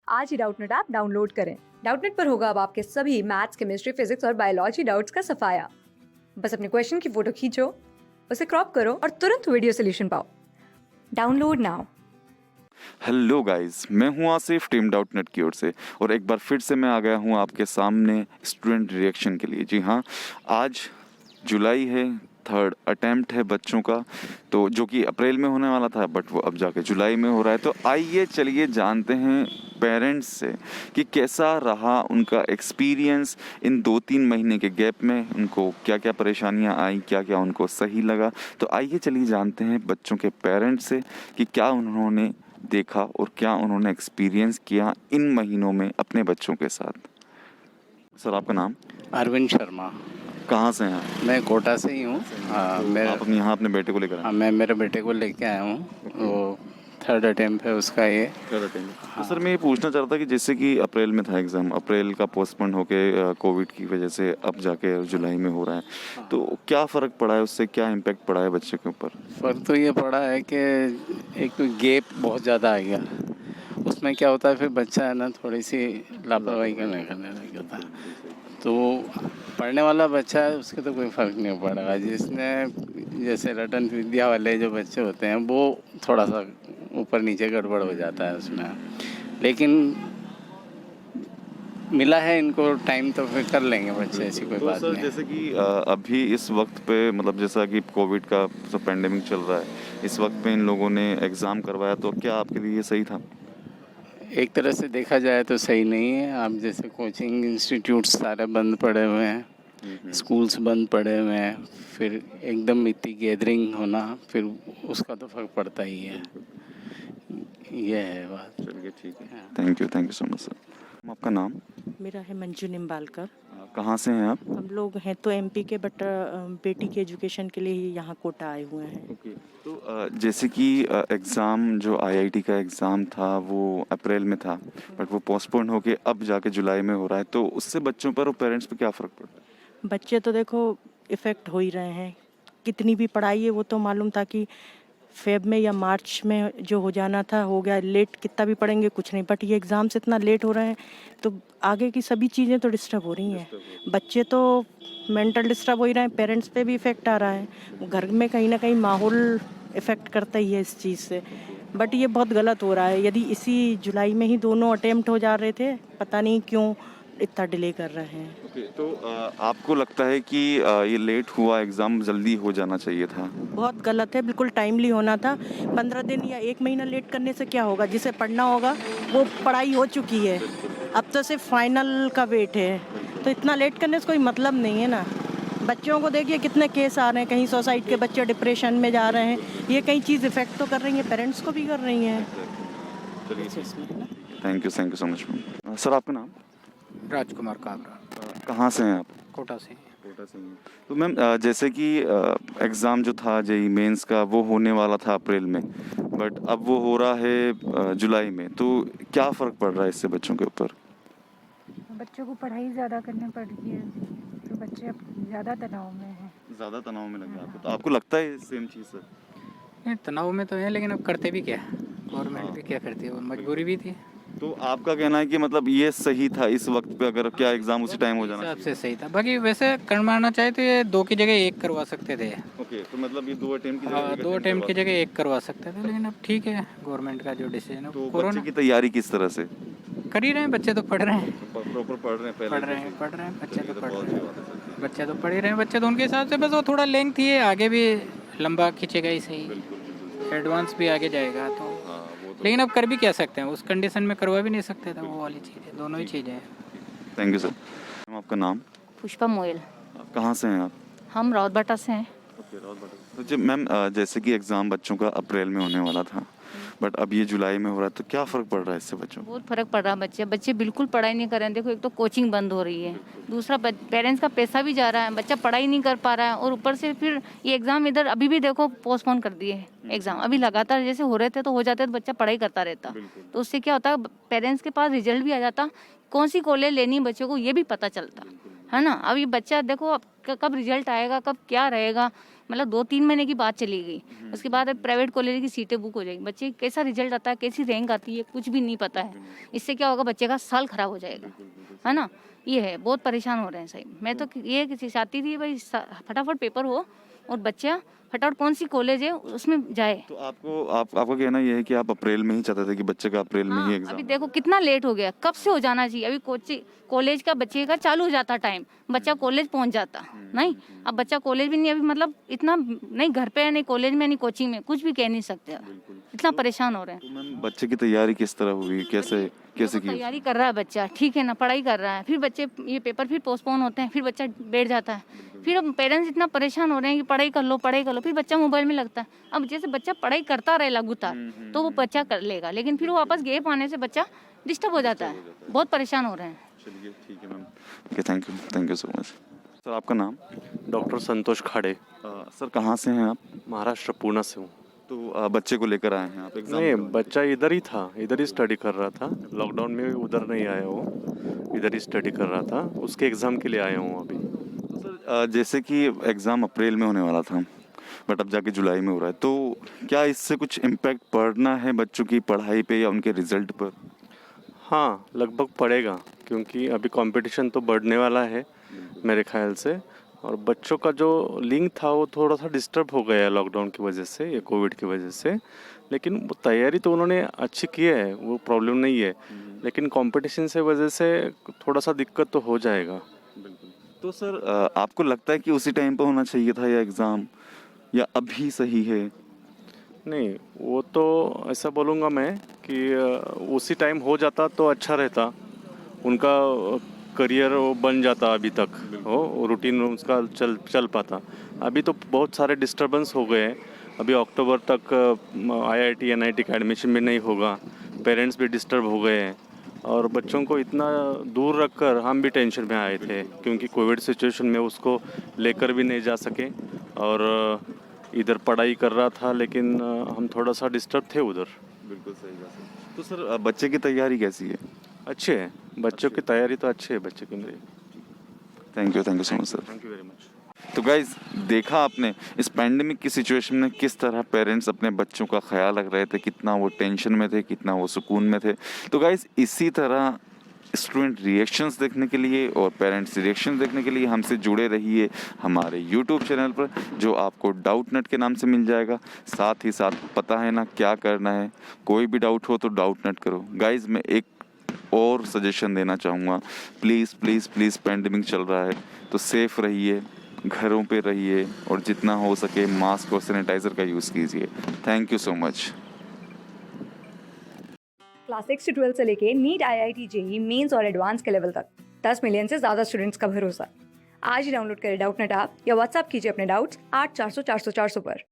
आज ही Doubtnut app download करें। Doubtnut पर होगा अब आपके सभी मैथ्स, केमिस्ट्री, फिजिक्स और बायोलॉजी डाउट्स का सफाया। बस अपने क्वेश्चन की फोटो खींचो, उसे क्रॉप करो और तुरंत वीडियो सोल्यूशन पाओ। Download now. हेलो गाइस, मैं हूं आसिफ टीम डाउटनेट की ओर से और एक बार फिर से मैं आ गया हूं आपके सामने स्टूडेंट रिएक्शन के लिए। जी हाँ, आज जुलाई है, थर्ड अटेम्प्ट है बच्चों का, तो जो कि अप्रैल में होने वाला था बट वो अब जाके जुलाई में हो रहा है। तो आइए चलिए जानते हैं पेरेंट्स से कि कैसा रहा उनका एक्सपीरियंस इन 2-3 महीने के गैप में, उनको क्या क्या परेशानियां आई, क्या क्या उनको सही लगा। तो आइए चलिए जानते हैं बच्चों के पेरेंट्स से कि क्या उन्होंने देखा और क्या उन्होंने एक्सपीरियंस किया इन महीनों में अपने बच्चों के साथ। सर, आपका नाम? अरविंद शर्मा। कहाँ से हैं आप? मैं कोटा से ही हूँ। तो आप यहाँ अपने बेटे को लेकर आए? मैं मेरे बेटे को लेके आया हूँ। वो थर्ड अटेम्प्ट है उसका ये। तो सर, मैं ये पूछना चाह रहा था कि जैसे कि अप्रैल में था एग्ज़ाम, अप्रैल का पोस्टपोन होके कोविड की वजह से अब जाके जुलाई में हो रहा है, तो क्या फ़र्क पड़ा है उससे, क्या इम्पैक्ट पड़ा है बच्चे के ऊपर? फ़र्क तो ये पड़ा है कि एक तो गैप बहुत ज़्यादा आ गया। उसमें क्या होता है फिर बच्चा है ना थोड़ी सी लापरवाही करने लग जाता है। तो पढ़ने वाला बच्चा है उसके तो कोई फ़र्क नहीं पड़ेगा। जिसने जैसे रटन विद्या वाले जो बच्चे होते हैं वो थोड़ा सा ऊपर नीचे गड़बड़ हो जाता है उसमें, लेकिन मिला है इनको टाइम तो फिर कर लेंगे बच्चे, ऐसी कोई तो बात सर, नहीं। जैसे कि अभी इस वक्त पे मतलब जैसा कि कोविड का जो पेंडेमिक चल रहा है, इस वक्त पे इन लोगों ने एग्ज़ाम करवाया, तो क्या आपके लिए ये सही था? एक तरह से देखा जाए तो सही नहीं है। आप जैसे कोचिंग इंस्टीट्यूट्स सारे बंद पड़े हुए हैं, स्कूल्स बंद पड़े हुए हैं, फिर एकदम इतनी गैदरिंग होना, फिर उसका तो फ़र्क पड़ता ही है। ये है बात। चलिए ठीक है, thank you so much sir. आपका नाम? मेरा है मंजू निम्बालकर। कहाँ से हैं आप? हम लोग हैं तो एमपी के, बट बेटी के एजुकेशन के लिए ही यहाँ कोटा आए हुए हैं। ओके, तो जैसे कि एग्ज़ाम जो आईआईटी का एग्ज़ाम था वो अप्रैल में था बट वो पोस्टपोन होके अब जाके जुलाई में हो रहा है, तो उससे बच्चों पर और पेरेंट्स पे क्या फ़र्क पड़ रहा है? बच्चे तो देखो इफ़ेक्ट हो ही रहे हैं। कितनी भी पढ़ाई है वो तो मालूम था कि फेब में या मार्च में जो हो जाना था हो गया। लेट कितना भी पढ़ेंगे कुछ नहीं, बट ये एग्ज़ाम्स इतना लेट हो रहे हैं तो आगे की सभी चीज़ें तो डिस्टर्ब हो रही हैं। बच्चे तो मेंटल डिस्टर्ब हो ही रहे हैं, पेरेंट्स पे भी इफ़ेक्ट आ रहा है। घर में कहीं ना कहीं माहौल इफ़ेक्ट करता ही है इस चीज़ से। बट ये बहुत गलत हो रहा है। यदि इसी जुलाई में ही दोनों अटेम्प्ट हो जा रहे थे, पता नहीं क्यों इतना डिले कर रहे हैं। ओके, तो आपको लगता है कि ये लेट हुआ एग्ज़ाम जल्दी हो जाना चाहिए था? बहुत गलत है, बिल्कुल टाइमली होना था। 15 दिन या 1 महीना लेट करने से क्या होगा? जिसे पढ़ना होगा वो पढ़ाई हो चुकी है, अब तो सिर्फ फाइनल का वेट है। तो इतना लेट करने से कोई मतलब नहीं है ना। बच्चों को देखिए कितने केस आ रहे हैं, कहीं सोसाइटी के बच्चे डिप्रेशन में जा रहे हैं। ये कई चीज़ इफेक्ट तो कर रही है, पेरेंट्स को भी कर रही हैं। Thank you so much ma'am. Sir, आपका नाम? राजकुमार काबरा, कहाँ से हैं आप? कोटा से। कोटा से हैं। तो मैम, जैसे कि एग्ज़ाम जो था जेई मेंस का वो होने वाला था अप्रैल में बट अब वो हो रहा है जुलाई में, तो क्या फ़र्क पड़ रहा है इससे बच्चों के ऊपर? बच्चों को पढ़ाई ज़्यादा करनी पड़ रही है तो बच्चे अब ज़्यादा तनाव में हैं। ज़्यादा तनाव में लग रहा है आपको, तो आपको लगता है सेम चीज़ सर? नहीं, तनाव में तो है लेकिन अब करते भी क्या, गवर्नमेंट भी क्या करती है, वो मजबूरी भी थी। तो आपका कहना है कि मतलब ये सही था इस वक्त पे, अगर क्या एग्ज़ाम उसी टाइम हो जाना हिसाब चाहिए? से सही था। बाकी वैसे करवाना चाहे तो ये 2 की जगह 1 करवा सकते थे। ओके, तो मतलब ये 2 अटेम्प्ट की हाँ, जगह 2 अटेम्प्ट की जगह 1 करवा सकते थे, लेकिन अब ठीक है गवर्नमेंट का जो डिसीजन है। तो बच्चे कोरोना की तैयारी किस तरह से? कर ही रहे हैं, बच्चे तो पढ़ रहे हैं। प्रॉपर पढ़ रहे हैं पहले? पढ़ रहे हैं बच्चे तो पढ़ बहुत रहे अच्छी हैं। बात है सर। बच्चे तो पढ़ ही रहे हैं, बच्चे तो उनके हिसाब से बस वो थोड़ा लेंथ ही है, आगे भी लंबा खींचेगा ही सही, बिल्कुल। एडवांस भी आगे जाएगा तो। हाँ, वो तो। लेकिन अब कर भी क्या सकते हैं, उस कंडीशन में करवा भी नहीं सकते थे, वो वाली चीज़ है, दोनों ही चीज़ें हैं। Thank you sir. मैम, आपका नाम? पुष्पा मोयल। कहाँ से हैं आप? हम राउतबाटा से हैं। ओके, तो जब मैम, जैसे कि एग्ज़ाम बच्चों का अप्रैल में होने वाला था बट अब ये जुलाई में हो रहा है, तो क्या फ़र्क पड़ रहा है इससे बच्चों को? बहुत फ़र्क पड़ रहा है। बच्चे बिल्कुल पढ़ाई नहीं कर रहे हैं। देखो, एक तो कोचिंग बंद हो रही है, दूसरा पेरेंट्स का पैसा भी जा रहा है, बच्चा पढ़ाई नहीं कर पा रहा है, और ऊपर से फिर ये एग्ज़ाम इधर अभी भी देखो पोस्टपोन कर दिए एग्ज़ाम। अभी लगातार जैसे हो रहे थे तो हो जाते तो बच्चा पढ़ाई करता रहता, तो उससे क्या होता है, पेरेंट्स के पास रिजल्ट भी आ जाता, कौन सी कॉलेज लेनी बच्चों को ये भी पता चलता है ना। अब ये बच्चा देखो, अब कब रिजल्ट आएगा, कब क्या रहेगा, मतलब 2-3 महीने की बात चली गई। उसके बाद अब प्राइवेट कॉलेज की सीटें बुक हो जाएगी, बच्चे कैसा रिजल्ट आता है, कैसी रैंक आती है, कुछ भी नहीं पता है। इससे क्या होगा, बच्चे का साल खराब हो जाएगा, है ना। ये है, बहुत परेशान हो रहे हैं सही। मैं तो ये चाहती थी भाई फटाफट पेपर हो और बच्चा फटाफट कौन सी कॉलेज है उसमें जाए। तो आपका कहना ये है कि आप अप्रैल में ही चाहते थे कि बच्चे का अप्रैल में ही हाँ, एग्जाम। अभी देखो कितना लेट हो गया, कब से हो जाना चाहिए। अभी कॉलेज का बच्चे का चालू हो जाता टाइम, बच्चा कॉलेज पहुंच जाता नहीं। अब बच्चा कॉलेज भी नहीं, अभी मतलब इतना नहीं घर पे है, नहीं कॉलेज में, नहीं कोचिंग में, कुछ भी कह नहीं सकते, इतना परेशान हो रहे हैं। तो मैम बच्चे की तैयारी किस तरह हुई, कैसे देखो, की? तैयारी कर रहा है बच्चा, ठीक है ना, पढ़ाई कर रहा है, फिर बच्चे ये पेपर फिर पोस्टपोन होते हैं, फिर बच्चा बैठ जाता है। फिर अब पेरेंट्स इतना परेशान हो रहे हैं कि पढ़ाई कर लो, पढ़ाई कर लो, फिर बच्चा मोबाइल में लगता है। अब जैसे बच्चा पढ़ाई करता रहे लगातार तो वो बच्चा कर लेगा, लेकिन फिर वो वापस गैप आने से बच्चा डिस्टर्ब हो जाता है, बहुत परेशान हो रहे हैं। चलिए ठीक है ma'am, okay, thank you so much. Sir आपका नाम? डॉक्टर संतोष खाड़े, सर कहाँ से हैं आप? महाराष्ट्र पूना से हूँ। तो बच्चे को लेकर आए हैं आप एग्जाम? नहीं, बच्चा इधर ही था, इधर ही स्टडी कर रहा था। लॉकडाउन में उधर नहीं आया वो, इधर ही स्टडी कर रहा था। उसके एग्ज़ाम के लिए आया हूँ अभी। तो सर जैसे कि एग्ज़ाम अप्रैल में होने वाला था बट अब जाके जुलाई में हो रहा है, तो क्या इससे कुछ इम्पैक्ट पड़ना है बच्चों की पढ़ाई पे या उनके रिजल्ट पर? हाँ, लगभग पड़ेगा, क्योंकि अभी कंपटीशन तो बढ़ने वाला है मेरे ख्याल से। और बच्चों का जो लिंक था वो थोड़ा सा डिस्टर्ब हो गया है लॉकडाउन की वजह से या कोविड की वजह से। लेकिन वो तैयारी तो उन्होंने अच्छी की है, वो प्रॉब्लम नहीं है। लेकिन कंपटीशन से वजह से थोड़ा सा दिक्कत तो हो जाएगा। तो सर आपको लगता है कि उसी टाइम पर होना चाहिए था या एग्ज़ाम, या अभी सही है? नहीं, वो तो ऐसा बोलूँगा मैं कि उसी टाइम हो जाता तो अच्छा रहता, उनका करियर वो बन जाता, अभी तक हो रूटीन उसका चल पाता। अभी तो बहुत सारे डिस्टरबेंस हो गए हैं। अभी अक्टूबर तक IIT NIT का एडमिशन भी नहीं होगा, पेरेंट्स भी डिस्टर्ब हो गए हैं। और बच्चों को इतना दूर रखकर हम भी टेंशन में आए थे, क्योंकि कोविड सिचुएशन में उसको लेकर भी नहीं जा सके। और इधर पढ़ाई कर रहा था, लेकिन हम थोड़ा सा डिस्टर्ब थे उधर। बिल्कुल सही बात है। तो सर बच्चे की तैयारी कैसी है? अच्छे है, बच्चों की तैयारी तो अच्छी है बच्चे की मेरी। Thank you so much sir. Thank you very much. तो गाइज देखा आपने इस पैंडेमिक की सिचुएशन में किस तरह पेरेंट्स अपने बच्चों का ख्याल रख रहे थे, कितना वो टेंशन में थे, कितना वो सुकून में थे। तो गाइज इसी तरह स्टूडेंट रिएक्शंस देखने के लिए और पेरेंट्स रिएक्शन देखने के लिए हमसे जुड़े रहिए हमारे यूट्यूब चैनल पर, जो आपको डाउटनेट के नाम से मिल जाएगा। साथ ही साथ पता है ना क्या करना है, कोई भी डाउट हो तो डाउटनेट करो। गाइज मैं एक और सजेशन देना चाहूँगा, प्लीज़ प्लीज़ प्लीज़ पैंडेमिक चल रहा है तो सेफ़ रहिए, घरों पे रहिए और जितना हो सके मास्क और सैनिटाइज़र का यूज़ कीजिए। Thank you so much. Class 6 से 12 से लेके नीट, IIT, JEE मेंस और एडवांस के लेवल तक 10 मिलियन से ज़्यादा स्टूडेंट्स का भरोसा। आज ही डाउनलोड करें डाउटनेट ऐप या व्हाट्सएप कीजिए अपने डाउट्स 8400 400 400 पर।